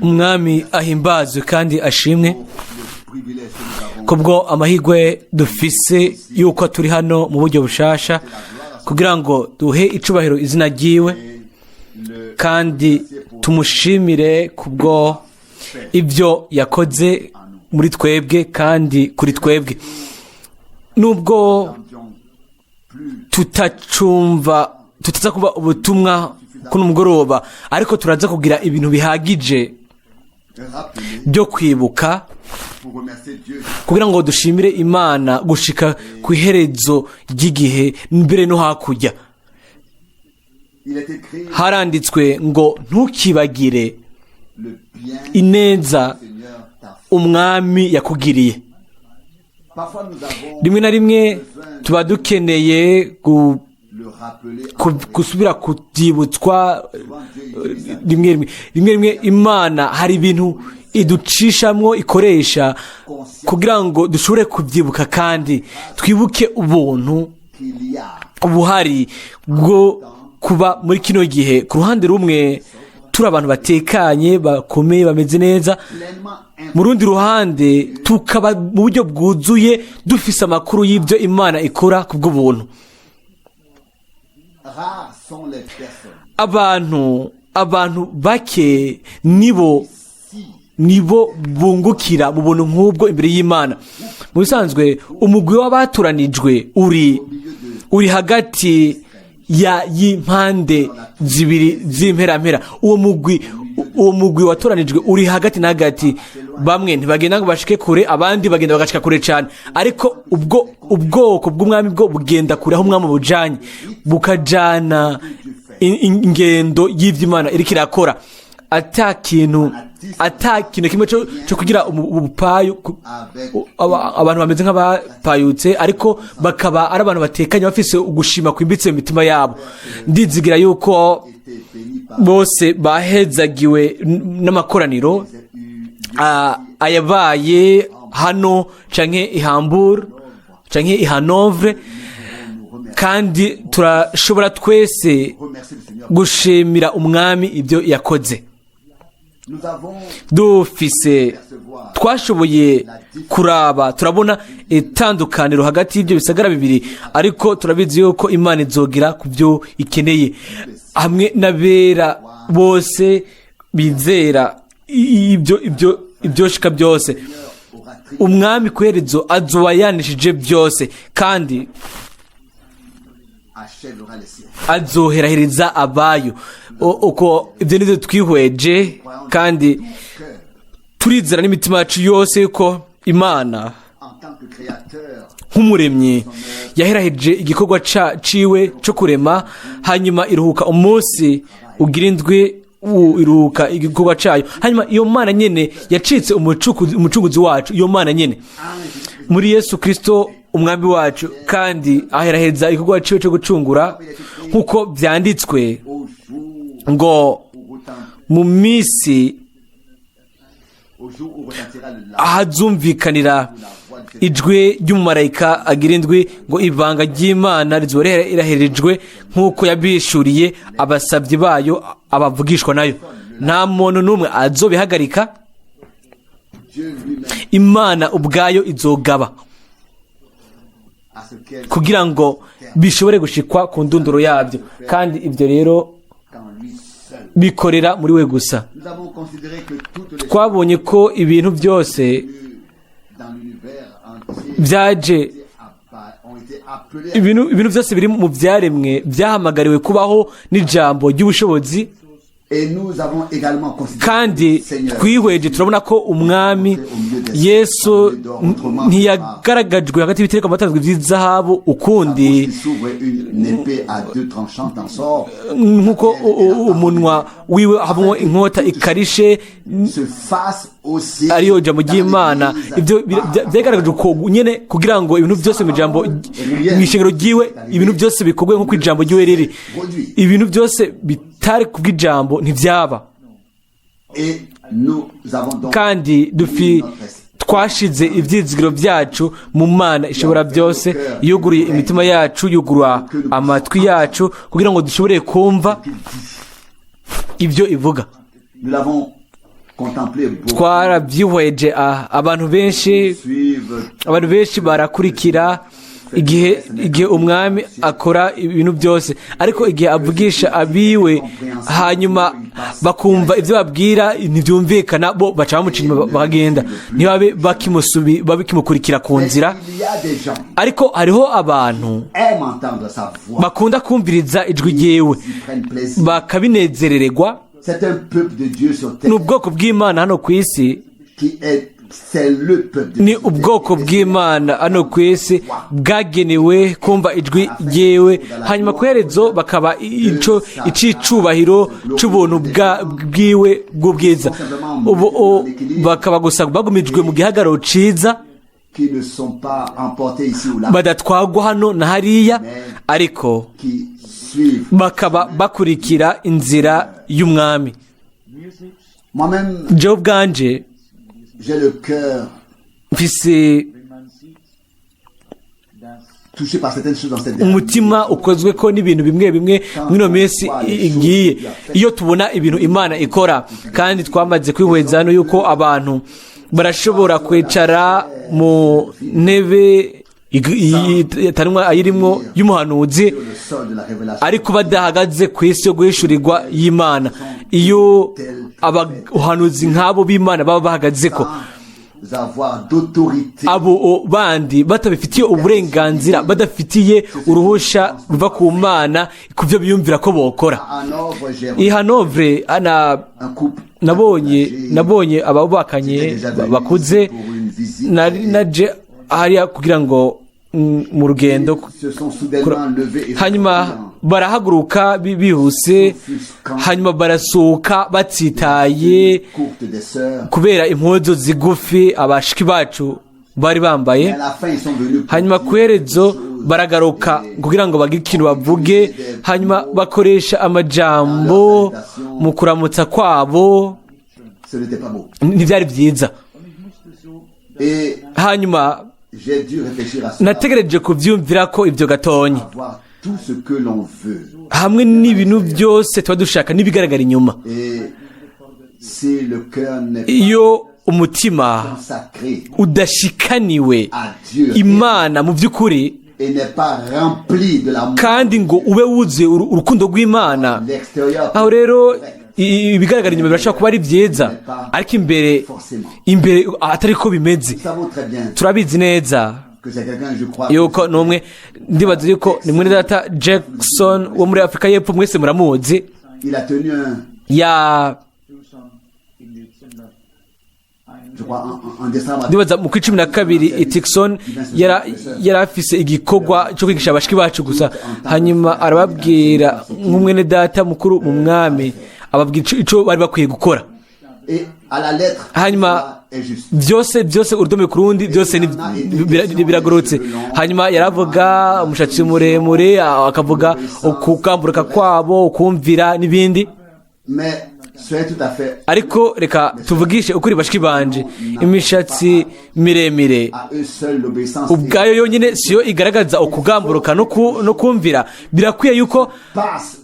umwami ahimbazwe kandi ashimwe kubwo amahirwe dufise yuko turi hano mu buryo bushasha kugira ngo duhe icubahiro izina ryiwe kandi tumushimire kubwo ibyo yakoze muri twebwe kandi kuri twebwe. Nubwo tutaza kuba ubutumwa kuno mugoroba, ariko turaza kugira ibintu bihagije byo kwibuka kugira ngo dushimire Imana gushika ku iherezo ry'igihe mbere no hakurya. Haranditswe ngo ntukibagire ineza umwami yakugiriye. Rimwe na rimwe tuba dukeneye gusubira kutibutswa. Rimwe Imana hari ibintu iducishamwo ikoresha kugira ngo dushobore kubyibuka kandi twibuke ubuntu ubuhari bwo kuba muri kino gihe. Ku ruhande rumwe turi abantu batekanye bakomeye bameze neza, mu rundi ruhande tukaba mu buryo bwuzuye dufise amakuru y'ibyo Imana ikora ku bw'ubuntu. Abantu bake nibo bungukira mu buntu nk'ubwo imbere y'Imana. Mu bisanzwe umugwi w'abatoranijwe uri hagati y'impande zibiri z'imperampera. Uwo mugwi watoranijwe uri hagati na hagati. Bamwe ntibagenda ngo bashike kure, abandi bagenda bagashika kure cyane, ariko ubwoko bw'umwami bwo bugenda kure aho umwami bujanye, bukajana ingendo y'Imana iriko irakora. ata kintu kimwe cyo kugira ubupayu abantu bameze nk'abapayutse, ariko bakaba ari abantu batekanye bafise ugushima kwimbitse mu mitima yabo. Ndizigira yuko bose bahezagiwe n'amakoraniro ayabaye hano canke i Hamburg canke i Hanovre, kandi turashobora twese gushimira umwami ibyo yakoze. Twashoboye kuraba, turabona itandukaniro hagati y'ibyo bisagara bibiri, ariko turabizi yuko Imana izogira ku byo ikeneye hamwe n'abera bose bizera ibyo shika byose. Umwami kwerezo azoba yanishije byose kandi azoherahiriza abayo. Uko ibyo nivyo twihweje, kandi turizera n'imitima yacu yose yuko Imana nk'umuremyi yaherahije igikorwa ciwe cyo kurema, hanyuma iruhuka umunsi ugira indwi, iruhuka igikorwa cayo. Hanyuma iyo Mana nyene yacitse umucunguzi wacu, iyo Mana nyene muri Yesu Kristo umwami wacu, kandi aheraheza igikorwa ciwe cyo gucungura, nk'uko vyanditswe ngo mu misi ahazumvikanira ijwi ry'umumarayika agira indwi, ngo ibanga ry'Imana rizoba riraherejwe nk'uko yabishuriye abasabyi bayo abavugishwa nayo. Nta muntu n'umwe azobihagarika, Imana ubwayo izogaba kugira ngo bishobore gushikwa ku ndunduro yabyo, kandi ibyo rero bikorera muri we gusa. Twabonye ko ibintu byose byaje, ibintu byose biri mu byaremwe byahamagariwe kubaho n'ijambo ry'ubushobozi, kandi twihweje turabona ko umwami Yesu ntiyagaragajwe hagati y'ibitereko amatanzwe by'izahabu ukundi, nk'uko umunwa wiwe havamo inkota ikarishe ariyo jambo ry'Imana. Ibyo byagaragaje uko nyene kugira ngo ibintu byose mu jambo mw'ishengero ryiwe, ibintu byose bikorwe nk'uko ijambo ryiwe riri. Ibintu byose bitari kubw'ijambo ntivyaba, kandi twashize ivyizigiro vyacu mu Mana ishobora byose, yuguruye imitima yacu, yugurura amatwi yacu kugira ngo dushobore kumva ibyo ivuga. Nous l'avons contemplé beaucoup. twarabyihweje abantu benshi barakurikira igihe umwami akora ibintu byose, ariko igihe avugisha abiwe hanyuma bakumva ibyo babwira ntibyumvikana, bo baca bamuca inyuma bakagenda, ntibabe bakimukurikira ku nzira. Ariko hariho abantu bakunda kumviriza ijwi ryewe bakabinezerererwa. Ni ubwoko bw'Imana hano ku isi, ni ubwoko bw'Imana hano ku isi bwagenewe kumva ijwi ryewe, hanyuma ku iherezo bakaba icicubahiro c'ubuntu bwiwe bw'ubwiza. Ubu bakaba gusa bagumijwe mu gihagararo ciza, badatwagwa hano na hariya, ariko bakaba bakurikira inzira y'umwami. Jewe ubwanje mfise umutima ukozwe ko n'ibintu bimwe bimwe mwino minsi igiye, iyo tubona ibintu Imana ikora, kandi twamaze kwihweza hano yuko abantu barashobora kwicara mu ntebe ayirimwo y'umuhanuzi ariko badahagaze ku isi yo guhishurirwa y'Imana. Iyo abahanuzi nk'abo b'Imana baba bahagaze ko, abo bandi batabifitiye uburenganzira, badafitiye uruhusha ruva ku Mana ku byo biyumvira ko bokora. I Hanovre nabonye ababakanye bakuze, naje hariya kugira ngo mu rugendo, hanyuma barahaguruka bihuse, hanyuma barasuka batsitaye kubera impuzu zigufi abashiki bacu bari bambaye. Hanyuma ku iherezo baragaruka kugira ngo bagire ikintu bavuge, hanyuma bakoresha amajambo mu kuramutsa kwabo, ntibyari byiza. Hanyuma nategereje kubyumvira ko ibyo gatonye, hamwe n'ibintu byose tuba dushaka n'ibigaragara inyuma. Iyo umutima udashikaniwe Imana mu by'ukuri, kandi ngo ube wuzuye urukundo rw'Imana, aho rero ibigaragara inyuma birashobora kuba ari byiza, ariko imbere atari ko bimeze. Turabizi neza yuko n'umwe, ndibaza yuko ni Mwene Data Jackson wo muri Afurika y'Epfo, mwese muramuzi. Ndibaza mu 12 Itikson yari afise igikorwa cyo kwigisha abashiki bacu gusa, hanyuma arababwira nk'umwene data mukuru mu mwami, ababwira ico bari bakwiye gukora. Hanyuma byose urudome ku rundi byose biragorotse. Hanyuma yaravuga umushatsi muremure, akavuga ukugamburuka kwabo, ukumvira n'ibindi. Ariko reka tuvugishe ukuri bashiki banje, imishatsi miremire ubwayo yonyine siyo igaragaza ukugamburuka no kumvira. Birakwiye yuko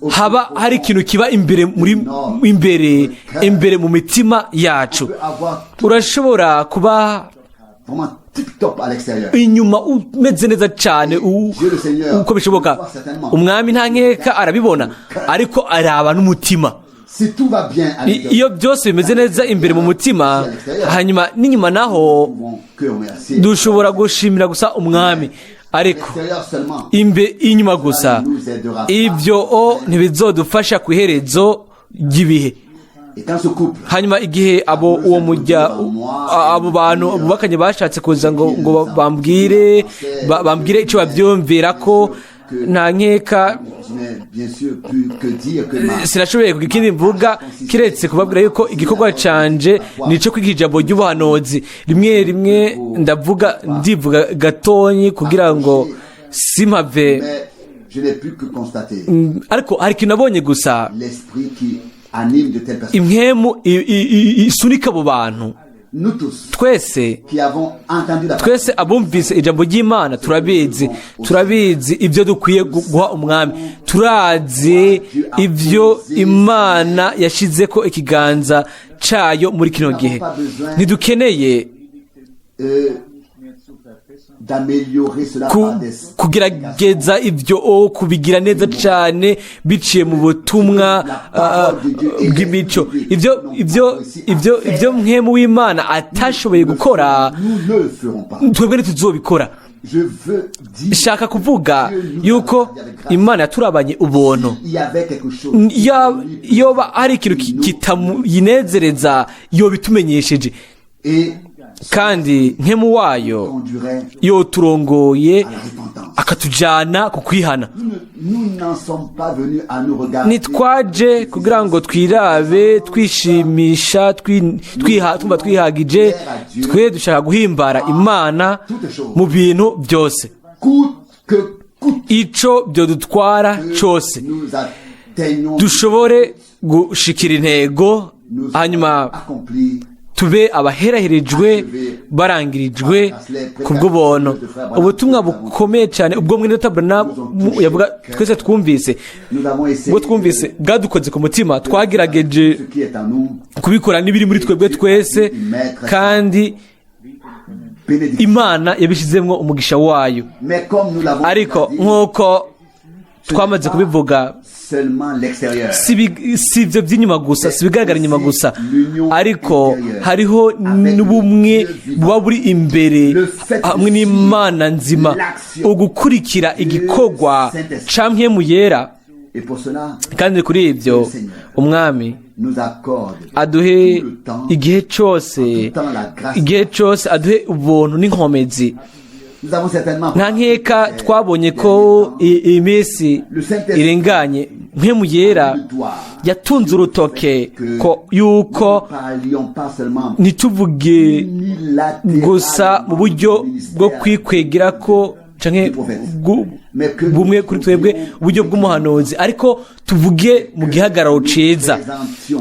haba hari ikintu kiba imbere mu mitima yacu. Urashobora kuba inyuma umeze neza cyane uko bishoboka, umwami nta nkeka arabibona, ariko araba n'umutima. Iyo byose bimeze neza imbere mu mutima, hanyuma n'inyuma naho dushobora gushimira gusa umwami, ariko inyuma gusa ibyo ntibizodufasha ku iherezo ry'ibihe. Hanyuma igihe abo bantu bubakanye bashatse kuza ngo bambwire icyo babyumvira ko, nta nkeka sinashoboye kugira ikindi mvuga kiretse kubabwira yuko igikorwa canje nico kwiga ijambo ry'ubuhanuzi. Rimwe ndivuga gatonyi kugira ngo simpave, ariko hari ikintu nabonye gusa, impwemu isunika abo bantu nous tous twese qui avons entendu la twese abumvise ijambo ry'Imana turabizi ibyo dukwiye guha umwami, turazi ibyo Imana yashize ko ikiganza cayo muri kino gihe. Ntidukeneye d'améliorer cela par des kugerageza ibyo kubigira neza cyane biciye mu butumwa bw'imico. Ibyo mwemu w'Imana atashoboye gukora, twebwe ntituzobikora. Shaka kuvuga yuko Imana yaturabanye ubuntu. Yoba hari ikintu kitamuyinezereza yobitumenyesheje, kandi nkemu wayo yoturongoye akatujana ku kwihana. Nitwaje kugira ngo twirabe twishimisha twumva twihagije, twe dushaka guhimbara Imana mu bintu byose, ico byo dutwara cyose, dushobore gushikira intego, hanyuma tube abaheraherejwe barangirijwe kubw'ubuntu. Ubutumwa bukomeye cyane ubwo Mwene Data yavuga twese twumvise, ubwo twumvise bwadukoze ku mutima, twagerageje kubikora n'ibiri muri twebwe twese, kandi Imana yabishizemwo umugisha wayo. Ariko nk'uko twamaze kubivuga, si ibyo by'inyuma gusa, si ibigaragara inyuma gusa, ariko hariho n'ubumwe buba buri imbere hamwe n'Imana nzima, ugukurikira igikorwa ca mpwemu yera. Kandi kuri ibyo umwami aduhe igihe cyose aduhe ubuntu n'inkomezi. Nta nkeka twabonye ko iyi minsi irenganye mpwemu yera yatunze urutoke ko yuko ntituvuge gusa mu buryo bwo kwikwegera ko canke bumwe kuri twebwe uburyo bw'umuhanuzi, ariko tuvuge mu gihagararo ciza,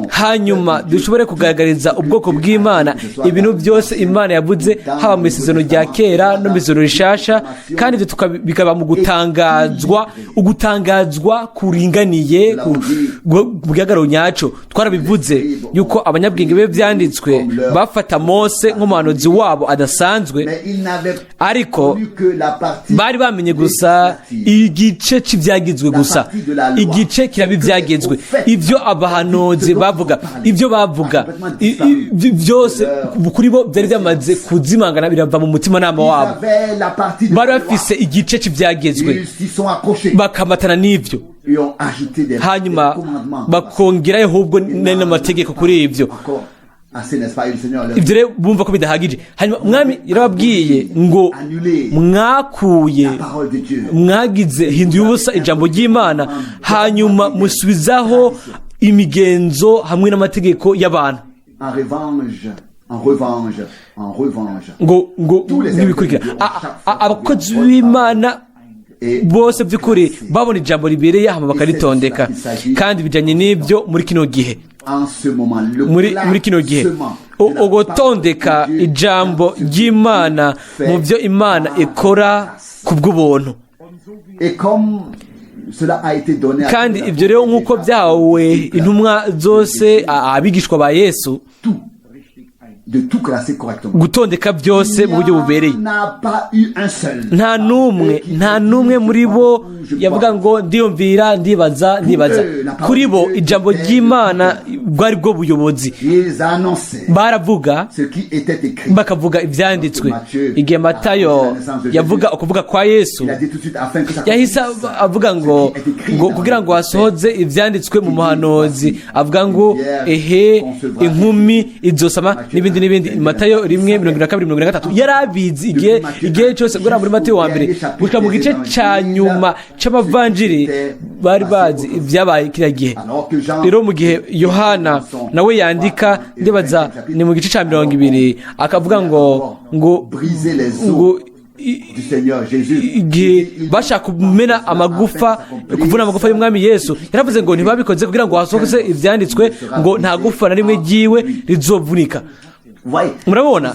hanyuma dushobore kugaragariza ubwoko bw'Imana ibintu byose Imana yavuze, haba mu isezerano rya kera no mu isezerano rishasha, kandi ibyo bikaba mu ugutangazwa kuringaniye mu gihagararo nyaco. Twarabivuze yuko abanyabwenge be byanditswe bafata Mose nk'umuhanuzi wabo adasanzwe, ariko bari bamenye gusa igice cy'ibyagizwe gusa, igice kiraba ibyagizwe. Ibyo abahanuzi bavuga, ibyo bavuga byose kuri bo byari byamaze kuzimangana, birava mu mutima nama wabo. Bari bafise igice cy'ibyagizwe bakamatana n'ibyo, hanyuma bakongerayo ahubwo n'amategeko kuri ibyo. Ibyo rero bumva ko bidahagije. Hanyuma umwami yarababwiye ngo mwagize hinduye ubusa ijambo ry'Imana, hanyuma musubizaho imigenzo hamwe n'amategeko y'abantu. ngo ntibikurikira abakozi b'Imana bose by'ukuri babona ijambo ribereye hama bakaritondeka, kandi bijanye n'ibyo muri kino gihe, muri kino gihe ugutondeka ijambo ry'Imana mu byo Imana ikora kubw'ubuntu. Kandi ibyo rero nk'uko byahawe intumwa zose, abigishwa ba Yesu, gutondeka byose mu buryo bubereye. Nta n'umwe muri bo yavuga ngo ndiyumvira ndibaza. Kuri bo ijambo ry'Imana bwari bwo buyobozi. Baravuga bakavuga ibyanditswe. Igihe Matayo yavuga ukuvuga kwa Yesu, yahise avuga ngo kugira ngo hasohoze ibyanditswe mu muhanuzi, avuga ngo inkumi izosama n'ibindi. Matayo 1:22-23 yarabizi igihe cyose gura muri Matayo wa mbere gushika mu gice ca nyuma c'amavanjiri, bari bazi ibyabaye kiriya gihe. Rero mu gihe Yohana nawe yandika, ndibaza ni mu gice ca 20 akavuga ngo bashaka kumena amagufa, kuvuna amagufa y'umwami Yesu. Yaravuze ngo ntibabikoze kugira ngo hasohoze ibyanditswe, ngo nta gufa na rimwe ryiwe rizovunika. murabona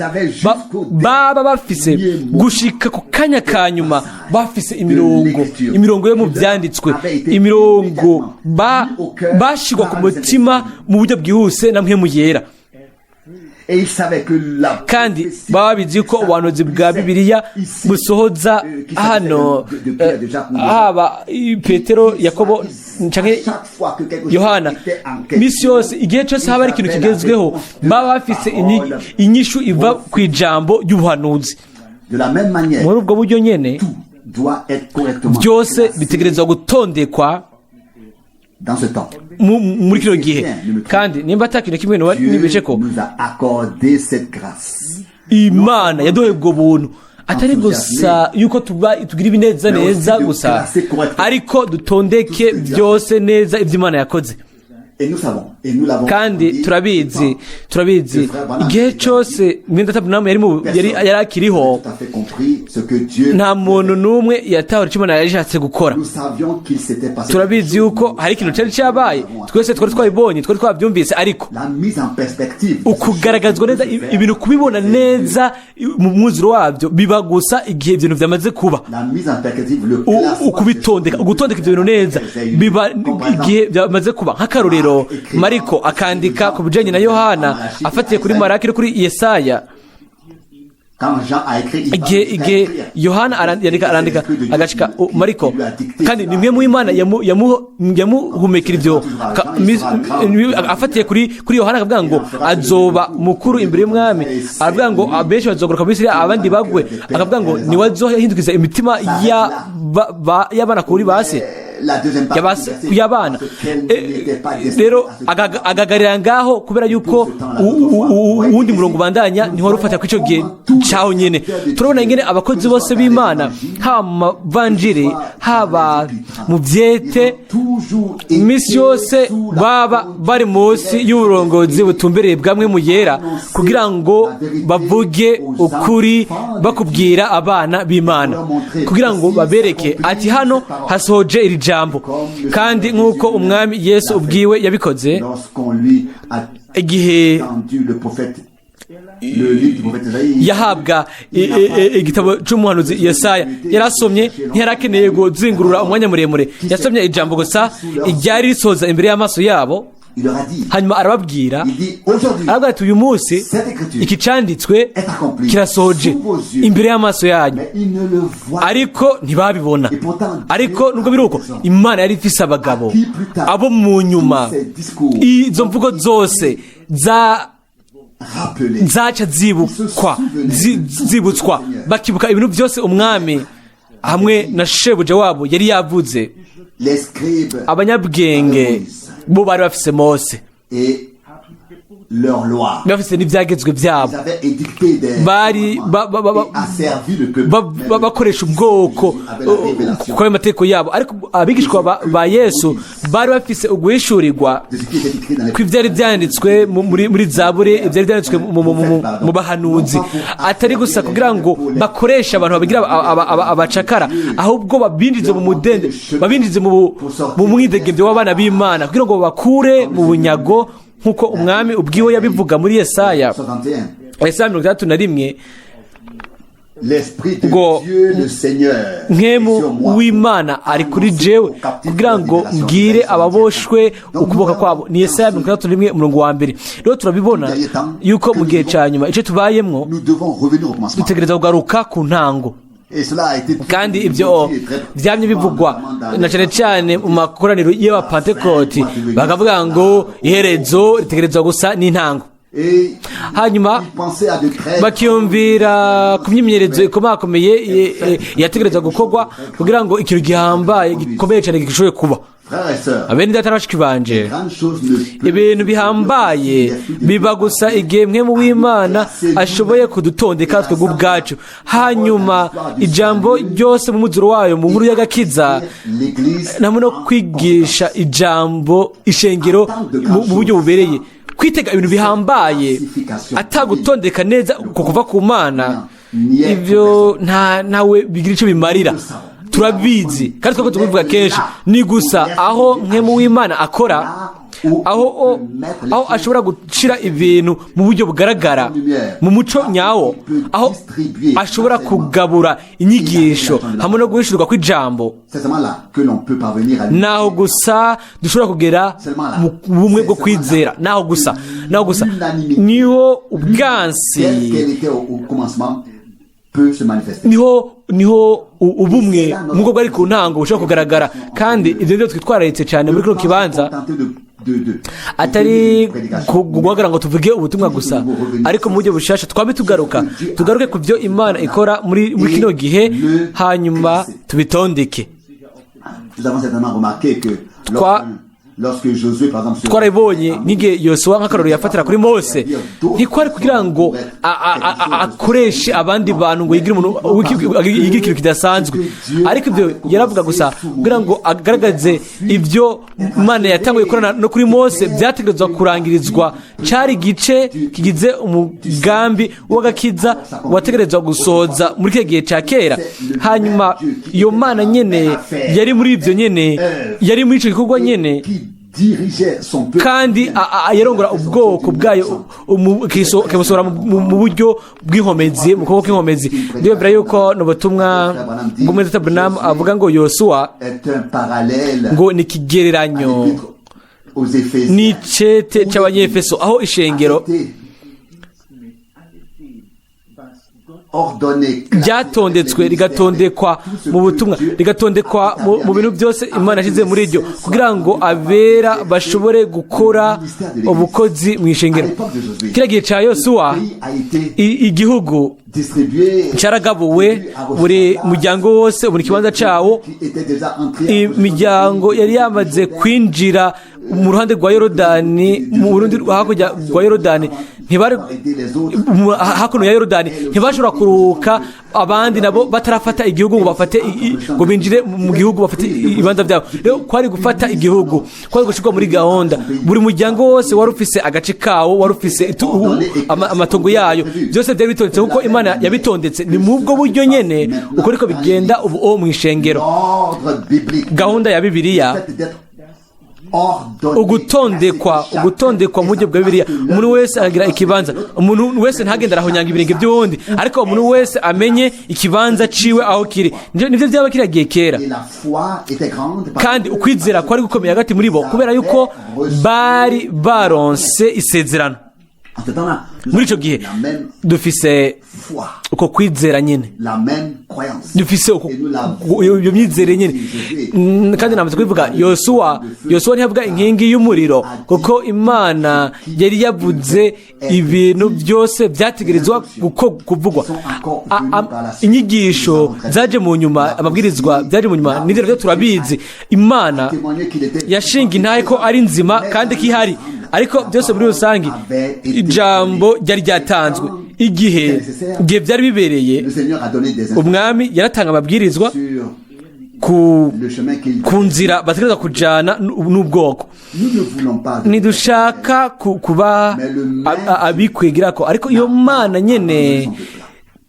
baba bafise gushika ku kanya ka nyuma bafise imirongo yo mu byanditswe, imirongo bashigwa ku mutima mu buryo bwihuse na mpwemu yera, kandi baba bizi ko ubuhanuzi bwa Bibiliya busohoza hano, haba Petero, Yakobo canke Yohana, misi yose igihe cyose haba ari ikintu kigezweho baba bafise inyishu iva ku ijambo ry'ubuhanuzi. Muri ubwo buryo nyene byose bitegerezwa gutondekwa muri kino gihe, kandi nimba atakintu kimwe nibeshe ko Imana yaduhaye ubwo buntu, atari gusa yuko tugira ibineza neza gusa, ariko dutondeke byose neza ibyo Imana yakoze. Kandi turabizi igihe cyose Mwene Data yari akiriho, nta muntu n'umwe yatahura icyo Imana yashatse gukora. Turabizi yuko hari ikintu cyari cyabaye, twese twari twabibonye, twari twabyumvise, ariko ukugaragazwa neza ibintu, kubibona neza mu mwuzuro wabyo biba gusa igihe ibintu byamaze kuba. Ugutondeka ibyo bintu neza biba igihe byamaze kuba. Nk'akarorero, Mariko akandika ku bijanye na Yohana afatiye kuri Maraki no kuri Yesaya. Igihe Yohana arandika agashika Mariko, kandi nimwe mu Imana yamuhumekera ibyo, afatiye kuri Yohana akavuga ngo azoba mukuru imbere y'umwami, aravuga ngo abenshi bazogoroka muri Isirayeli abandi bagwe, akavuga ngo niwe azohindukiza imitima y'abana kuri base y'abana. Rero agagarira ngaho kubera yuko uwundi murongo bandanya niho rufata ku ico gihe cyaho nyene. Turabona ingene abakozi bose b'Imana, haba mu mavanjiri, haba mu byete, imisi yose baba bari munsi y'uburongozi butumbereye bwamwe mu yera, kugira ngo bavuge ukuri bakubwira abana b'Imana, kugira ngo babereke ati hano hasohoje iri jambo. Kandi nk'uko umwami Yesu ubwiwe yabikoze igihe yahabwa igitabo cy'umuhanuzi Yesaya, yarasomye, ntiyarakeneye guzingurura umwanya muremure, yasomye ijambo gusa iryari risoza imbere y'amaso yabo, hanyuma arababwira, aravuga ati uyu munsi iki cyanditswe kirasohoje imbere y'amaso yanyu, ariko ntibabibona. Ariko nubwo biri uko, Imana yari ifise abagabo abo mu nyuma, izo mvugo zose zaca zibutswa, bakibuka ibintu byose umwami hamwe na shebuja wabo yari yavuze. Abanyabwenge bo bari bafise Mose, bafise n'ibyagezwe byabo, bari bakoresha ubwoko kuko ayo mategeko yabo. Ariko abigishwa ba Yesu bari bafise uguhishurirwa kw'ivyari byanditswe muri Zaburi, ivyari byanditswe mu bahanuzi, atari gusa kugira ngo bakoreshe abantu babigira abacakara, ahubwo babinjize mu mudende, babinjize mu mwidegembyo w'abana b'Imana, kugira ngo bakure mu bunyago, nk'uko umwami ubwiwe yabivuga muri Yesaya 61 ngo nkemu w'Imana ari kuri jewe kugira ngo mbwire ababoshwe ukuboka kwabo. Ni Yesaya 61:1. Rero turabibona yuko mu gihe cya nyuma icyo tubayemwo dutegereza kugaruka ku ntango, kandi ibyo byamye bivugwa na cyane cyane mu makoraniro y'abapantekoti, bakavuga ngo iherezo ritegerezwa gusa n'intango. Hanyuma bakiyumvira ku myimenyerezo ikomakomeye yategerezwa gukorwa kugira ngo ikintu gihambaye gikomeye cyane gishobore kuba. Abene data bashiki banje, ibintu bihambaye biba gusa igihe mwe mu w'Imana ashoboye kudutondeka twebwe ubwacu, hanyuma ijambo ryose mu muzuro wayo mu nkuru y'agakiza namwe no kwigisha ijambo ishengero mu buryo bubereye, kwitega ibintu bihambaye atagutondeka neza kuva ku Mana, ibyo ntawe bigira icyo bimarira. Turabizi kandi twako tubivuga kenshi, ni gusa aho mwe mu w'Imana akora aho ashobora gushira ibintu mu buryo bugaragara mu muco nyawo, aho ashobora kugabura inyigisho hamwe no guhishurwa kw'ijambo. Naho gusa dushobora kugera mu bumwe bwo kwizera, naho gusa niho ubwansi, niho ubumwe nk'uko bwari ku ntango bushobora kugaragara. Kandi ibyo byo twitwararitse cyane muri kino kibanza, atari guhagarara ngo tuvuge ubutumwa gusa, ariko mu buryo bushasha tugaruke ku byo Imana ikora muri kino gihe, hanyuma tubitondeke. Twarabonye nk'igihe Yosuwa nk'akarorero yafatira kuri Mose, ntikwari kugira ngo akoreshe abandi bantu ngo yigire ikintu kidasanzwe, ariko ibyo yaravuga gusa kugira ngo agaragaze ibyo Imana yatanguye gukorana no kuri Mose byategerezwa kurangirizwa. Cyari igice kigize umugambi w'agakiza wategerezwa gusohoza muri kiriya gihe cya kera. Hanyuma iyo Mana nyene yari muri ibyo nyene, yari muri icyo gikorwa nyene, kandi yarongora ubwoko bwayo ikabusohora mu buryo bw'inkomezi, mu kuboko kw'inkomezi. Ndibwira yuko n'ubutumwa bw'Umwene Data Ewald avuga ngo Yosuwa ngo ni ikigereranyo n'icete cy'Abanyefeso, aho ishengero ryatondetswe rigatondekwa mu butumwa, rigatondekwa mu bintu byose Imana yashyize muri ryo, kugira ngo abera bashobore gukora ubukozi mu ishengero. Kiriya gihe cya Yosuwa, igihugu cyaragabuwe, buri muryango wose buri kibanza cyawo. Imiryango yari yamaze kwinjira mu ruhande rwa Yorodani, mu rundi hakurya rwa Yorodani, hakuno ya Yorodani ntibashobora kuruhuka, abandi nabo batarafata igihugu ngo binjire mu gihugu bafate ibibanza byabo. Rero kwari gufata igihugu, kwari gushirwa muri gahunda. Buri muryango wose wari ufise agace kawo, wari ufise amatongo yayo, byose byari bitondetse kuko Imana yabitondetse. Ni mu bwo buryo nyene uko ariko bigenda ubu mu ishengero. Gahunda ya Bibiliya, ugutondekwa mu buryo bwa Bibiliya, umuntu wese agira ikibanza. Umuntu wese ntagenda arahonyanga ibirenge by'uwundi, ariko umuntu wese amenye ikibanza ciwe aho kiri. Nivyo byaba kiragiye kera, kandi ukwizera kwari gukomeye hagati muri bo, kubera yuko bari baronse isezerano. Muri ico gihe dufise uko kwizera nyene, dufise iyo myizere nyene. Kandi namaze kubivuga, Yosuwa ntiyavuga inkingi y'umuriro, kuko Imana yari yavuze ibintu byose byategerezwa kuvugwa. Inyigisho zaje mu nyuma, amabwirizwa byaje mu nyuma, n'ibyo rero turabizi. Imana yashinga intahe ko ari nzima kandi kihari, ariko byose muri rusange ijambo ryari ryatanzwe. Igihe byari bibereye, umwami yaratanga amabwirizwa ku nzira bategereza kujana n'ubwoko. Ntidushaka kuba abikwigirako, ariko iyo Mana nyene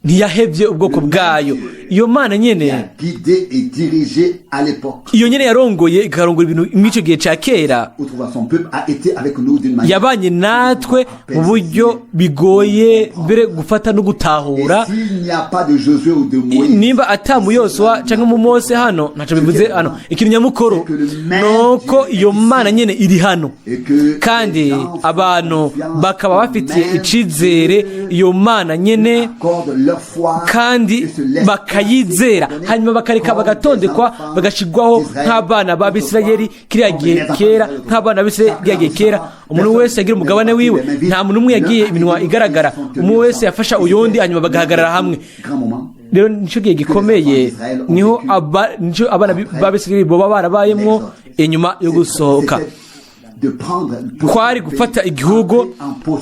ntiyahevye ubwoko bwayo. Iyo Mana nyene, iyo nyene yarongoye ikarongora ibintu mw'ico gihe ca kera, yabanye natwe mu buryo bigoye mbere gufata no gutahura. Nimba atamu Yosuwa canke mu Mose hano, ntaco bivuze hano. Ikintu nyamukuru nuko iyo Mana nyene iri hano, kandi abantu bakaba bafitiye icizere iyo Mana nyene, kandi bakayizera, hanyuma bakareka bagatondekwa, bagashigwaho nk'abana b'Abisirayeli kiriya gihe kera, nk'abana b'Abisirayeli kiriya gihe kera. Umuntu wese yagira umugabane wiwe, nta muntu umwe yagiye iminwa igaragara. Umuntu wese yafasha uyundi, hanyuma bagahagarara hamwe. Rero nico gihe gikomeye, niho abana b'Abisirayeli boba barabayemwo inyuma yo gusohoka. Kwari gufata igihugu,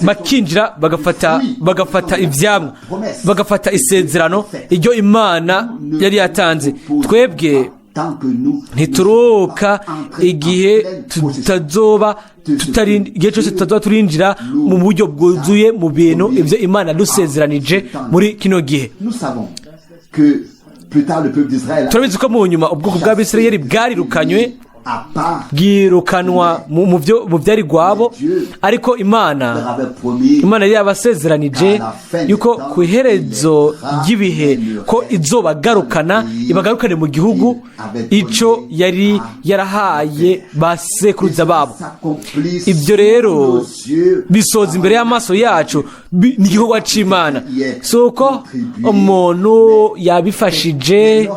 bakinjira bagafata ivyamwa, bagafata isezerano iryo Imana yari yatanze. Twebwe ntituruka igihe tutazoba turinjira mu buryo bwuzuye mu bintu ibyo Imana yadusezeranije muri kino gihe. Turabizi ko mu nyuma ubwoko bw'Abisirayeli bwarirukanywe bwirukanwa mu byari rwabo, ariko Imana yari yabasezeranije yuko ku iherezo ry'ibihe ko izobagarukana ibagarukane mu gihugu icyo yari yarahaye ba sekuruza babo. Ibyo rero bisoza imbere y'amaso yacu, ni igikorwa cy'Imana, si uko umuntu yabifashije.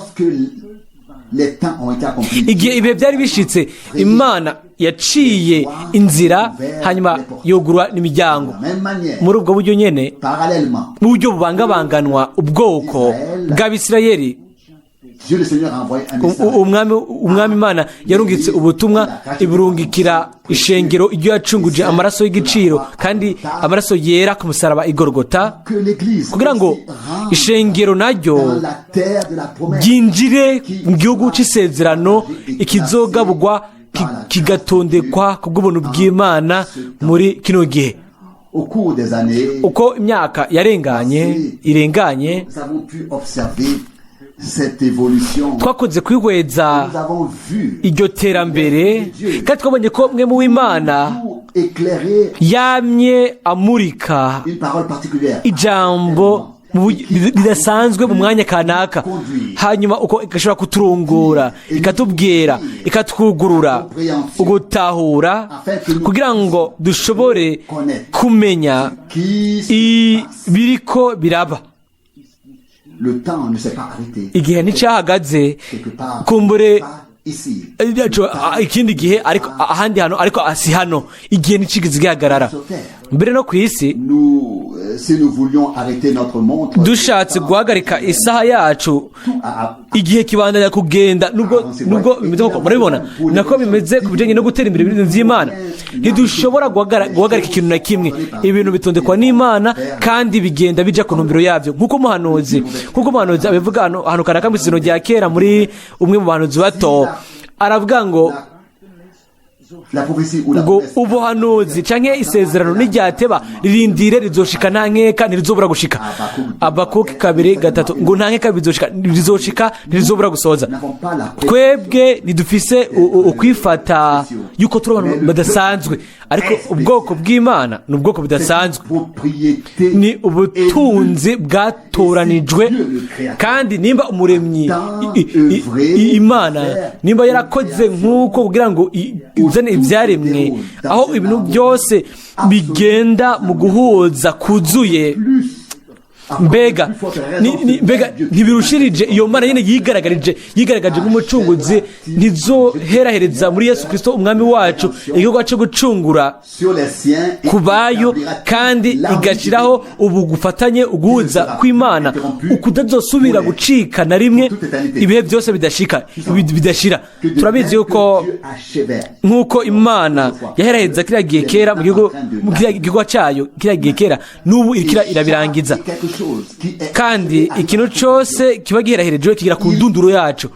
Igihe ibihe byari bishitse, Imana yaciye inzira hanyuma yugurura n'imiryango. Muri ubwo buryo nyene, mu buryo bubangabanganwa ubwoko bw'Abisirayeli, umwami Imana yarungitse ubutumwa, iburungikira ishengero iryo yacunguje amaraso y'igiciro kandi amaraso yera ku musaraba i Golgota, kugira ngo ishengero naryo ryinjire mu gihugu cy'isezerano, ikizogabugwa kigatondekwa ku bw'ubuntu bw'Imana muri kino gihe. Uko imyaka irenganye, twakunze kwihweza iryo terambere, kandi twabonye ko mwe mu w'Imana yamye amurika ijambo ridasanzwe mu mwanya kanaka, hanyuma uko igashobora kuturongora, ikatubwira, ikatwugurura ugutahura, kugira ngo dushobore kumenya ibiriko biraba. Igihe nticyahagaze, kumbure ikindi gihe, ariko ahandi hano, ariko si hano. Igihe ntikigize gihagarara. Mbere no ku isi, dushatse guhagarika isaha yacu, igihe kibandanya kugenda, nubwo bimeze nk'uko murabibona nako bimeze ku bijyanye no gutera imbere ibintu by'Imana. Ntidushobora guhagarika ikintu na kimwe. Ibintu bitondekwa n'Imana kandi bigenda bija ku ntumbero yabyo, nk'uko umuhanuzi abivuga hano kanaka mu isezerano rya kera, muri umwe mu bahanuzi bato, aravuga ngo ubuhanuzi canke isezerano n'iryateba ririndire, rizoshika nta nkeka, ntirizobura gushika. Abakuki 2:3 ngo nta nkeka rizoshika, ntirizobura gusoza. Twebwe nidufise ukwifata yuko turi abantu badasanzwe, ariko ubwoko bw'Imana ni ubwoko budasanzwe, ni ubutunzi bwatoranijwe. Kandi nimba umuremyi Imana nimba yarakoze nk'uko kugira ngo izane ibyaremwe, aho ibintu byose bigenda mu guhuza kuzuye, mbega ntibirushirije iyo Mana nyine yigaragaje nk'umucunguzi, ntizoherahereza muri Yesu Kristo umwami wacu igikorwa cyo gucungura ku bayo, kandi igashyiraho ubu gufatanye uguhuza kw'Imana, ukudazosubira gucika na rimwe, ibihe byose bidashira. Turabizi yuko nk'uko Imana yaheraheza kiriya gihe kera mu gikorwa cyayo, kiriya gihe kera n'ubu irabirangiza. Kandi ikintu cyose kiba giherahereje kigira ku ndunduro yacu.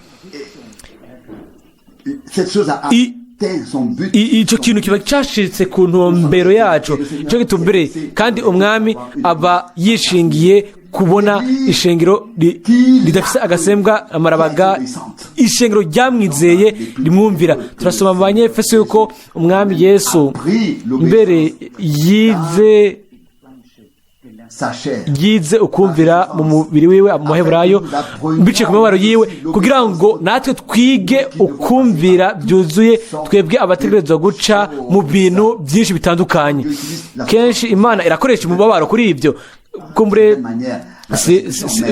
Icyo kintu kiba cyashitse ku ntumbero yacu, cyo gitumbere. Kandi umwami aba yishingiye kubona ishengero ridafise agasembwa amarabaga, ishengero ryamwizeye rimwumvira. Turasoma mu Banyefeso yuko umwami Yesu mbere yize ukumvira mu mubiri wiwe mu Baheburayo, biciye ku mibabaro yiwe, kugira ngo natwe twige ukumvira byuzuye, twebwe abategerezwa guca mu bintu byinshi bitandukanye. Kenshi Imana irakoresha umubabaro kuri ibyo,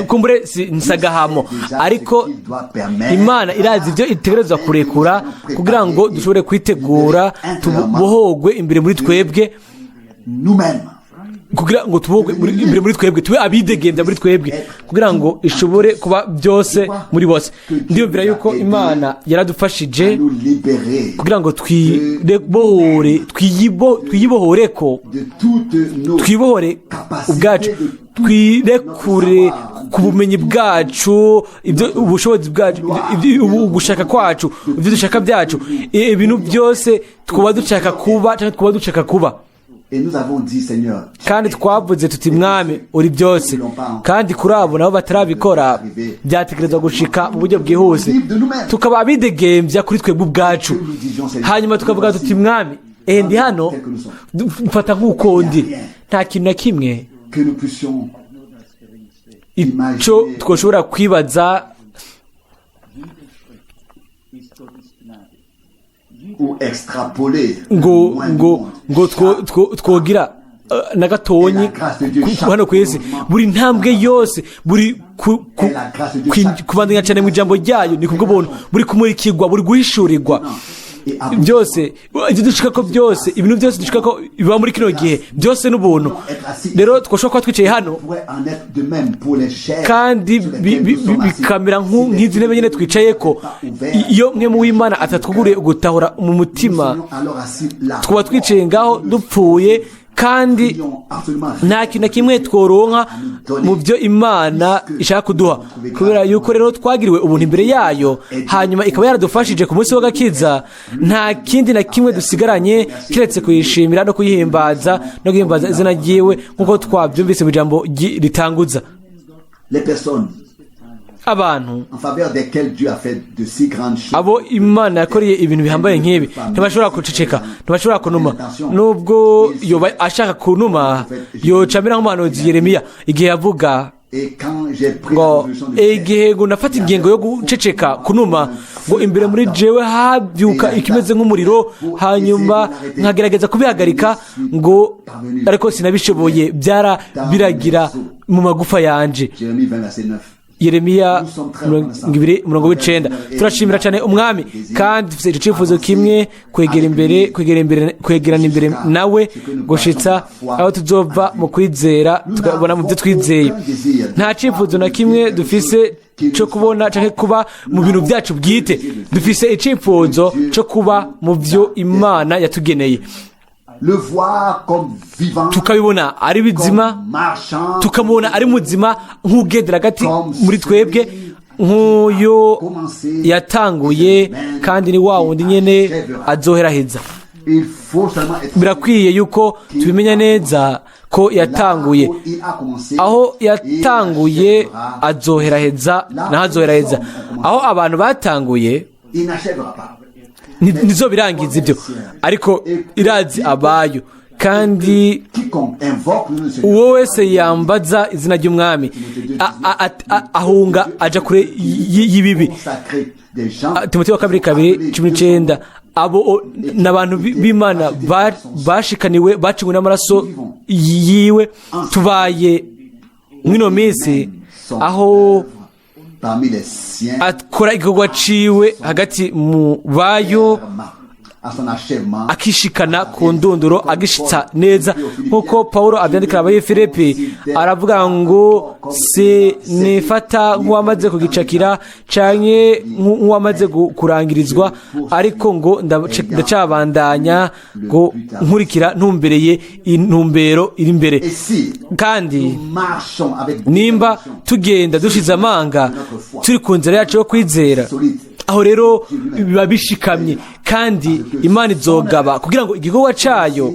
kumbure nsagahamo, ariko Imana irazi ibyo itegerezwa kurekura kugira ngo dushobore kwitegura, tubohogwe imbere muri twebwe, kugira ngo tubohogwe imbere muri twebwe, tube abidegembya muri twebwe, kugira ngo ishobore kuba byose muri bose. Ndiyumvira yuko Imana yaradufashije kugira ngo twibohore ubwacu, twirekure ku bumenyi bwacu, ubushobozi bwacu, ugushaka kwacu, ibyo dushaka byacu, ibintu byose twaba dushaka kuba cyangwa twaba dushaka kuba. Et nous avons dit, Seigneur, kandi twavuze tuti mwami uri byose kandi kuri abo nabo batarabikora byategerezwa gushika mu buryo bwihuse tukaba abidegembya kuri twebwe ubwacu hanyuma tukavuga tuti mwami ndi hano mfata nk'uko ndi nta kintu na kimwe que nous puissions icyo twashobora kwibaza ou extrapoler ngo twogira na gatonyi hano ku isi buri ntambwe yose buri kubandanya cyane mu ijambo ryayo ni kubwo buntu buri kumurikirwa buri guhishurirwa byose ibyo dushaka ko byose ibintu byose dushaka ko biba muri kino gihe byose n'ubuntu rero twashobora kuba twicaye hano kandi bikamera nk'izi ntebe nyine twicaye ko iyo mwe mu w'Imana atatwuguriye gutahura mu mutima twaba twicaye ngaho dupfuye kandi nta kintu na kimwe tworonka mu byo Imana ishaka kuduha kubera yuko rero twagiriwe ubuntu imbere yayo hanyuma ikaba yaradufashije ku munsi w'agakiza nta kindi na kimwe dusigaranye kiretse kuyishimira no kuyihimbaza no guhimbaza izina ryiwe nk'uko twabyumvise mu ijambo ritanguza abantu abo Imana yakoreye ibintu bihambaye nk'ibi ntibashobora guceceka ntibashobora kunuma nubwo yoba ashaka kunuma yocamira nk'umuhanuzi Yeremiya igihe yavuga ngo igihe ngo nafata ingingo yo guceceka kunuma ngo imbere muri jewe habyuka ikimeze nk'umuriro hanyuma nkagerageza kubihagarika ngo ariko sinabishoboye biragira mu magufa yanje. Yeremiya 29. Turashimira cyane umwami kandi dufite icyo cyifuzo kimwe kwegerana imbere nawe gushitsa aho tuzova mu kwizera tukabona mu byo twizeye. Nta cyifuzo na kimwe dufise cyo kubona cyangwa kuba mu bintu byacu bwite, dufise icyifuzo cyo kuba mu byo Imana yatugeneye, tukabibona ari bizima, tukamubona ari muzima nk'ugendera hagati muri twebwe nk'uyo yatanguye kandi ni wa wundi nyene azoheraheza. Birakwiye yuko tubimenya neza ko yatanguye, aho yatanguye azoheraheza naho azoheraheza. Aho abantu batanguye nizo birangiza ibyo, ariko irazi abayo, kandi uwo wese yambaza izina ry'umwami ahunga aja kure y'ibibi. Timoteyo 2:19. Abo n'abantu b'Imana bashikaniwe bacungwe n'amaraso yiwe. Tubaye mwino minsi aho akora igikorwa ciwe hagati mu bayo, akishikana ku ndunduro, agishitsa neza nk'uko Paulo abyandikira abayefilipi, aravuga ngo se nifata nk'uwamaze kugicakira canke nk'uwamaze kurangirizwa, ariko ngo ndacabandanya ngo nkurikira ntumbereye intumbero iri imbere. Kandi nimba tugenda dushize amanga turi ku nzira yacu yo kwizera, aho rero biba bishikamye, kandi Imana izogaba kugira ngo igikorwa cayo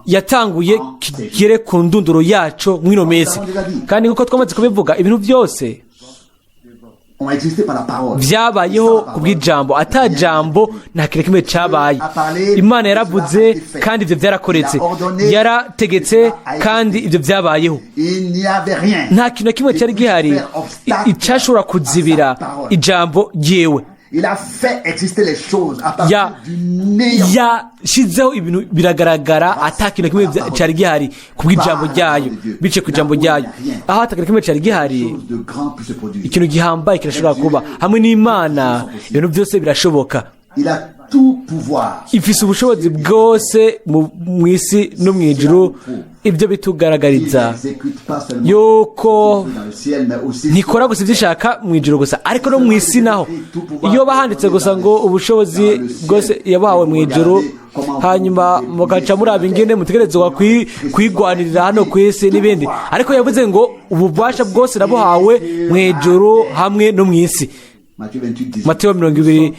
yatanguye kigere ku ndunduro yaco mwino mesi. Kandi nk'uko twamaze kubivuga, ibintu byose vyabayeho kubw'ijambo, ata jambo nta kintu kimwe cabaye. Imana yaravuze kandi ivyo vyarakoretse, yarategetse kandi ivyo vyabayeho. Nta kintu kimwe cyari gihari icashobora kuzibira ijambo ryewe. Yashizeho ibintu biragaragara, ata kintu kimwe cyari gihari kubw'ijambo ryayo, bice ku ijambo ryayo. Aho ata kintu kimwe cyari gihari, ikintu gihambaye kirashobora kuba. Hamwe n'Imana ibintu byose birashoboka. Ifise ubushobozi bwose mu isi no mu ijuru. Ibyo bitugaragariza yuko ntikora gusa ibyo ishaka mu ijuru gusa, ariko no mu isi naho. Iyo bahanditse gusa ngo ubushobozi bwose yabahawe mu ijuru, hanyuma mugaca muraba ingene mutegerezwa kwigwanirira hano ku isi n'ibindi, ariko yavuze ngo ububasha bwose nabuhawe mu ijuru hamwe no mu isi. Mateyo 20.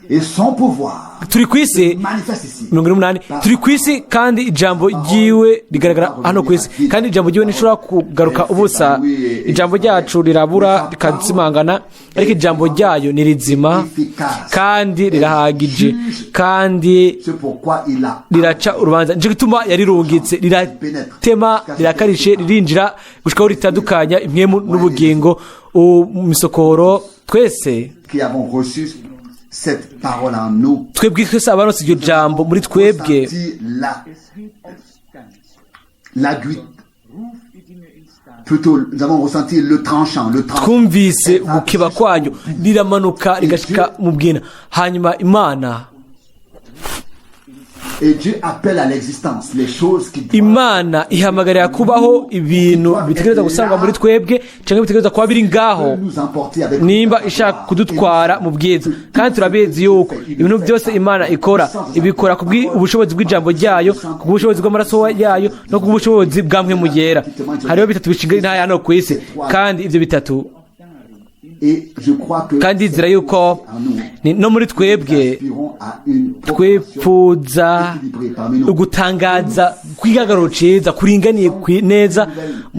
Et son pouvoir turi ku isi manifeste ici. 28 turi ku isi kandi ijambo ryiwe rigaragara hano ku isi kandi ijambo ryiwe ntishobora kugaruka ubusa. Ijambo ryacu rirabura rikazimangana ariko ijambo ryayo ni rizima kandi rirahagije kandi C'est pourquoi il a riraca urubanza. Nje gituma yarirungitse, riratema, rirakarishe, ririnjira gushikaho ritandukanya impwemu n'ubugingo mu misokoro. Twese qui avons reçu cette parole en nous. twebwe twese abaronse iryo jambo muri twebwe Ressenti l'aiguille. Plutôt, nous avons ressenti le tranchant. twumvise gukeba kwanyu riramanuka rigashika mu bwina. Hanyuma Imana Et Dieu appelle à l'existence les choses qui doivent Imana ihamagarira kubaho ibintu bitegereza gusanga muri twebwe cyangwa bitegereza kuba biri ngaho nous emporter avec nimba ishaka kudutwara mu bwiza. Kandi turabizi yuko ibintu byose Imana ikora ibikora ku ubushobozi bw'ijambo ryayo, ku bushobozi bw'amaraso yayo no ku bushobozi bwa mpwemu yera. Hariho bitatu bishinga intaya hano ku isi kandi ibyo bitatu et je crois que kandi nzira yuko no muri twebwe aspirons à une twipfuza ugutangaza kw'igihagararo ciza kuringaniye neza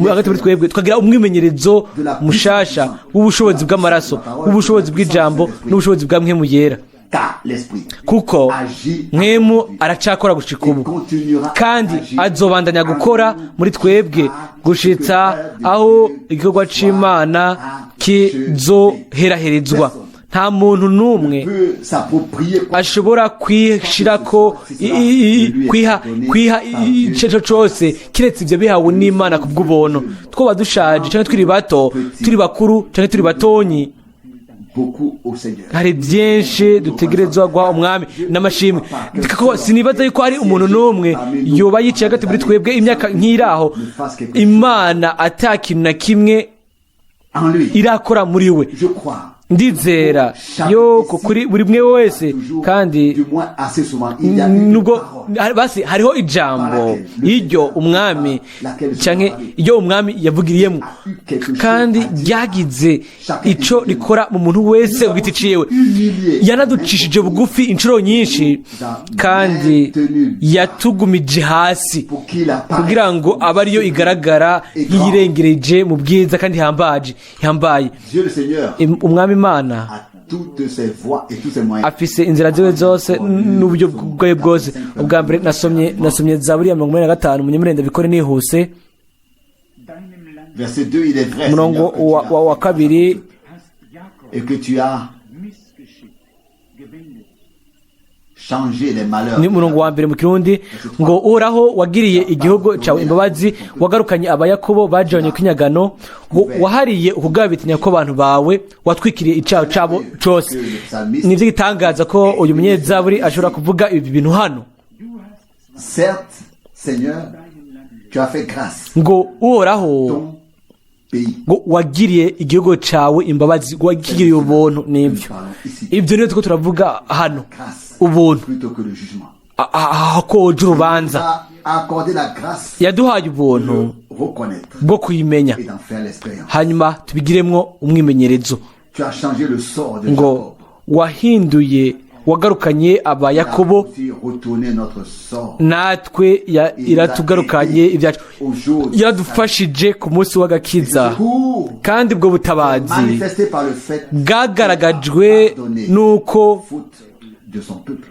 hagati muri twebwe tukagira umwimenyerezo mushasha w'ubushobozi bw'amaraso, w'ubushobozi bw'ijambo n'ubushobozi bwa mpwemu yera. car l'esprit Kuko mwemu aracakora gushika ubu kandi azobandanya gukora muri twebwe gushitsa aho igikorwa c'Imana kizoheraherezwa. Nta muntu n'umwe ashobora kwishirako kwiha iceco cose kiretse ivyo bihawe n'Imana kubw'ubuntu. Twoba dushaje canke turi bato, turi bakuru canke turi batonyi, hari byinshi dutegerezwa guha umwami n'amashimwe. Sinibaza yuko hari umuntu n'umwe yoba yicaye hagati muri twebwe imyaka nk'iraho Imana atakintu na kimwe irakora muri we. Ndizera yuko kuri buri mwe wese kandi nubwo basi hariho ijambo iryo umwami canke iryo umwami yavugiriyemo kandi ryagize ico rikora mu muntu wese ugiti ciwe. Yanaducishije bugufi inshuro nyinshi kandi yatugumije hasi kugira ngo abe ariyo igaragara nk'iyirengereje mu bwiza kandi ihambaye. Umwami Imana afise inzira ziwe zose n'uburyo bwayo bwose. Ubwa mbere nasomye Zaburi ya 45 umunyamurenda bikore nihuse umurongo wa kabiri ni umurongo wa mbere mu Kirundi ngo Uhoraho wagiriye igihugu cawe imbabazi, wagarukanye abayakobo bajanye kwinyagano, wahariye ukugabitinya ko abantu bawe, watwikiriye icaho cabo cose. Nivyo gitangaza ko uyu munyezaburi ashobora kuvuga ibi bintu hano ngo Uhoraho ngo wagiriye igihugu cawe imbabazi, wagiriye ubuntu. Ibyo niyo tuko turavuga hano, ubuntu akoje urubanza. Yaduhaye ubuntu bwo kuyimenya hanyuma tubigiremwo umwimenyerezo. Ngo wahinduye wagarukanye abayakobo, natwe iratugarukanye ibyacu, yaradufashije ku munsi w'agakiza. Kandi ubwo butabazi bwagaragajwe nuko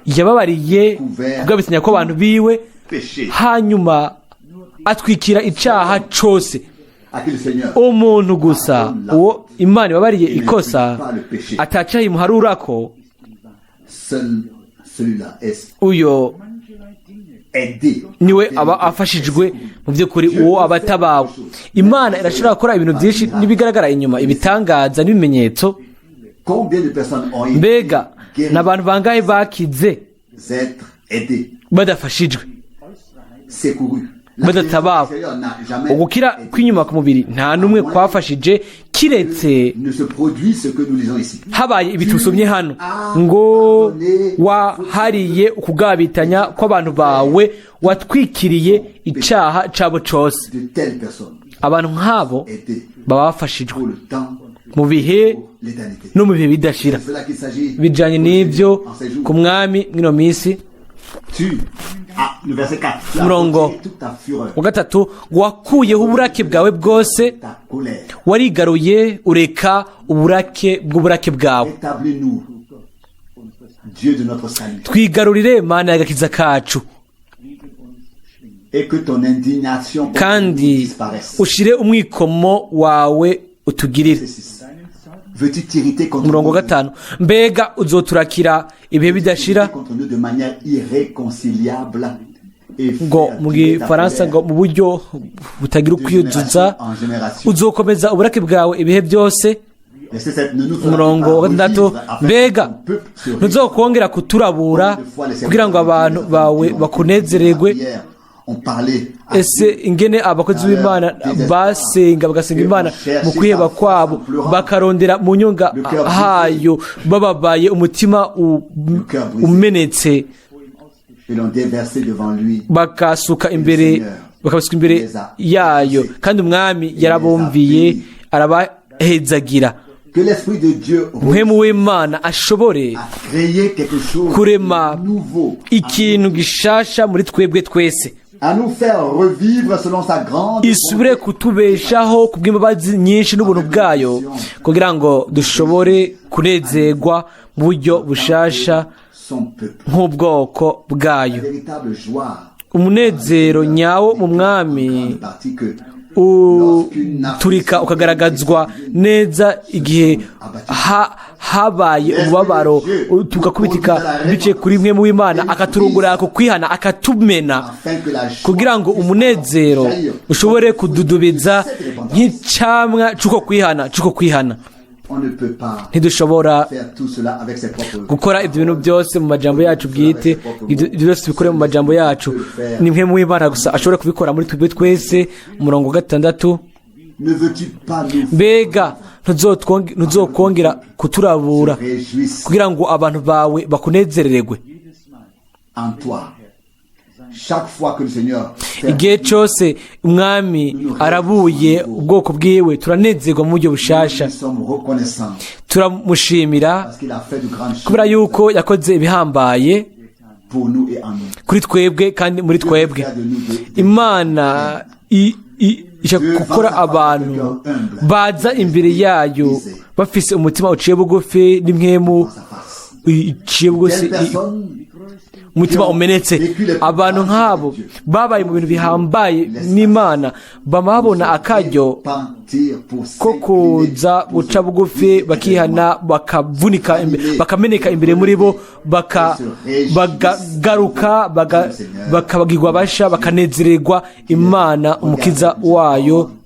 yababariye kugabitinya ko abantu biwe, hanyuma atwikira icaha cose. Umuntu gusa uwo Imana ibabariye ikosa atacaye imuharurako, uyo niwe aba afashijwe mu by'ukuri, uwo abatabawe. Imana irashobora gukora ibintu byinshi n'ibigaragara inyuma, ibitangaza n'ibimenyetso. Mbega n'abantu bangahe bakize badafashijwe, badatabawe? Ugukira kw'inyuma ku mubiri nta n'umwe kwafashije kiretse habaye ibitusomye hano ngo wahariye ukugabitanya kw'abantu bawe, watwikiriye icaha cabo cose. Abantu nk'abo baba bafashijwe mu bihe l'éternité. no mu bihe bidashira. C'est cela qu'il s'agit. Bijanye n'ibyo En ces jours. ku mwami mw'ino minsi. Tu as, le verset 4, tu as Murongo retiré toute ta fureur, wa gatatu, wakuyeho uburake bwawe bwose, ta colère. warigaruye ureka uburake bw'uburake bwawe. Établis-nous, Dieu de notre salut, Twigarurire Mana y'agakiza kacu, et que ton indignation contre nous kandi disparaisse. ushire umwikomo wawe utugirire. Verset 6. Veux-tu t'irriter contre Murongo nous, wa gatanu, mbega uzoturakira ibihe bidashira, contre nous de manière irréconciliable et ngo faire mu durer ta gifaransa ngo colère mu buryo butagira de génération ukwiyuzuza, en génération. uzokomeza uburake bwawe ibihe byose. Verset 7. Ne nous feras Umurongo wa pas gatandatu, revivre afin que mbega ton peuple se ntuzokongera kuturabura kugira ngo abantu bawe bakunezererwe. on parlait à Ese ingene abakozi b'Imana basenga bagasenga Imana mu kwiheba kwabo, bakarondera mu nyonga hayo bababaye, umutima umenetse, et l'ont déversé devant lui. bakasuka imbere yayo, kandi umwami yarabumviye arabahezagira. Que l'Esprit de Dieu Mpwemu w'Imana ashobore a créé quelque chose kurema de nouveau, ikintu gishasha muri twebwe twese, à nous faire revivre selon sa grande isubire kutubeshaho ku bw'imbabazi nyinshi n'ubuntu bwayo, kugira ngo dushobore kunezerwa mu buryo bushasha son peuple. nk'ubwoko bwayo. Véritable joie. Umunezero nyawo mu mwami Partie que uturika ukagaragazwa neza igihe habaye umubabaro, tugakubitika bice kuri mwe mu w'Imana, akaturungurira ku kwihana, akatumena, kugira ngo umunezero ushobore kududubiza nk'icamwa c'uko kwihana. on ne peut pas Ntidushobora faire tout cela avec ses propres gukora ibyo bintu byose mu majambo yacu bwite, ibyo byose tubikore mu majambo yacu. Ni mwe mu w'Imana gusa ashobora kubikora muri twebwe twese. Umurongo wa gatandatu, Ne veux-tu pas nous mbega ntuzokongera kuturabura réjouir kugira ngo abantu bawe bakunezererwe. en toi? Chaque fois que le Seigneur fait, Igihe cyose umwami arabuye ubwoko bwiwe, turanezerwa mu buryo bushasha, nous sommes reconnaissants turamushimira parce qu'il a fait de grandes choses kubera yuko yakoze ibihambaye pour nous et en nous. kuri twebwe kandi muri twebwe. Faire de nous des Imana ishaka gukora abantu baza imbere yayo bafise umutima uciye bugufi n'impwemu iciye bugufi, telles personnes umutima umenetse. Abantu nk'abo babaye mu bintu bihambaye n'Imana, babona akaryo pentir pour ko kuza guca bugufi, bakihana, bakavunika, bakameneka imbere muri bo, bakagaruka, bakabagirwa basha, bakanezererwa Imana umukiza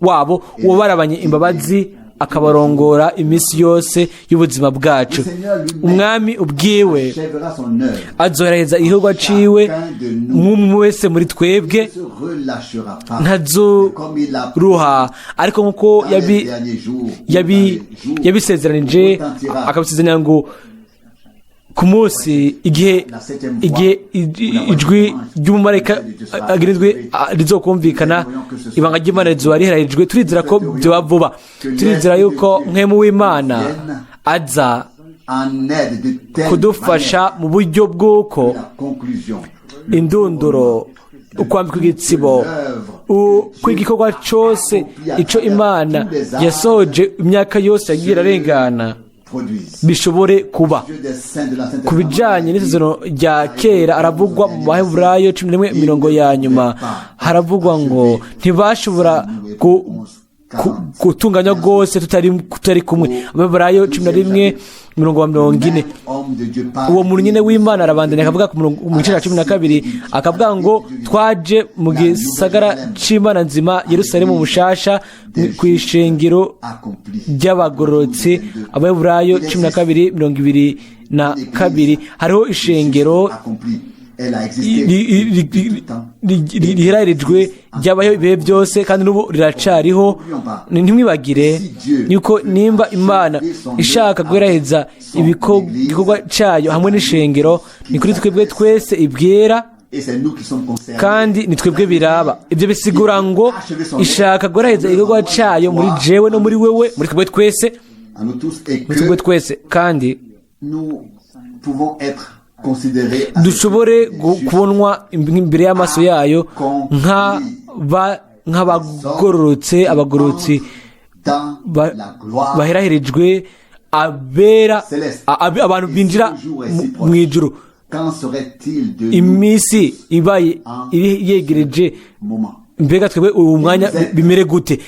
wabo wabarabanye imbabazi, akabarongora iminsi yose y'ubuzima bwacu. Umwami ubwiwe achèvera son œuvre, azohereza igikorwa ciwe nk'umwe wese muri twebwe, ne se relâchera pas comme il l'a ntazoruha, ariko nk'uko dans les derniers jours, yabisezeranije, akabisezeranya ngo ku munsi igihe ijwi ry'umumarayika agirizwe rizokumvikana, ibanga ry'Imana rizoba riherarijwe. Turizera ko byoba vuba, turizera yuko mpwemu w'Imana aza en aide de telle kudufasha mu buryo bw'uko la conclusion, indunduro, ukwambika igitsibo, kw'igikorwa cyose ico Imana yasohoje imyaka yose yagiye irarengana bishobore kuba. Ku bijyanye n'isezerano rya kera haravugwa mu Baheburayo 11 ya nyuma, haravugwa ngo ntibashobora gutunganya rwose tutari kumwe. Abaheburayo 11:40. Uwo muntu nyine w'Imana arabandanya akavuga mu gice cya 12, akavuga ngo twaje mu gisagara c'Imana nzima, Yerusalemu mushasha, ku ishengero ry'abagororotsi. Abaheburayo 12:22. Hariho ishengero riherarijwe ryabayeho ibihe byose kandi n'ubu riracariho. Ntimwibagire yuko nimba Imana ishaka guheraheza igikorwa cyayo hamwe n'ishengero, ni kuri twebwe twese ibwera kandi ni twebwe biraba. Ibyo bisigura ngo ishaka guheraheza igikorwa cyayo muri jewe no muri wewe, muri twebwe twese, à nous tous et muri twebwe que twese kandi nous pouvons être considérés dushobore kubonwa imbere y'amaso yayo nk'abagororotse abagororotsi baheraherejwe abera abantu binjira mu ijuru. Iminsi ibaye yegereje, mbega twebwe ubu mwanya bimere gute?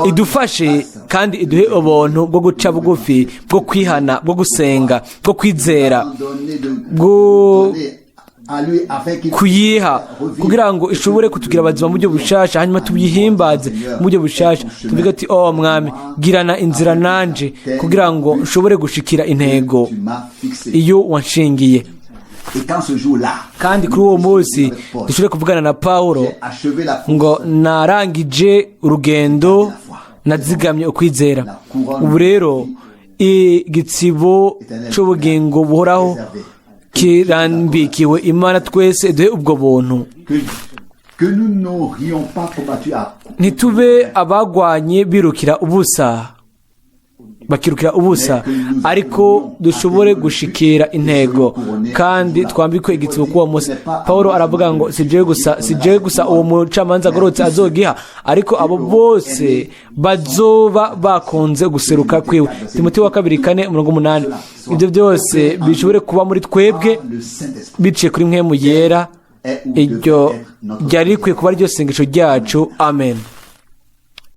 Idufashe kandi iduhe ubuntu bwo guca bugufi, bwo kwihana, bwo gusenga, bwo kwizera, bwo kuyiha kugira ngo ishobore kutugira abazima mu buryo bushasha, hanyuma tubihimbaze mu buryo bushasha, tuvuge ati oh mwami girana inzira nanje kugira ngo nshobore gushikira intego iyo wanshingiye. Kandi kuri uwo munsi dushobore kuvugana na Pawulo ngo narangije urugendo, nazigamye ukwizera. Ubu rero igitsibo cy'ubugingo buhoraho kirambikiwe Imana, twese duhe ubwo buntu. Ntitube abagwanye birukira ubusa, bakirukira ubusa, ariko dushobore gushikira intego kandi twambikwe igitsibo k'uwo munsi. Pawulo aravuga ngo sijewe gusa uwo mucamanza agororotse azogiha, ariko abo bose bazoba bakunze guseruka kwiwe. Timoteyo 2:4-8. Ibyo byose bishobore kuba muri twebwe biciye kuri Mwene Yera. Iryo ryari rikwiye kuba ryo sengesho ryacu. Amen.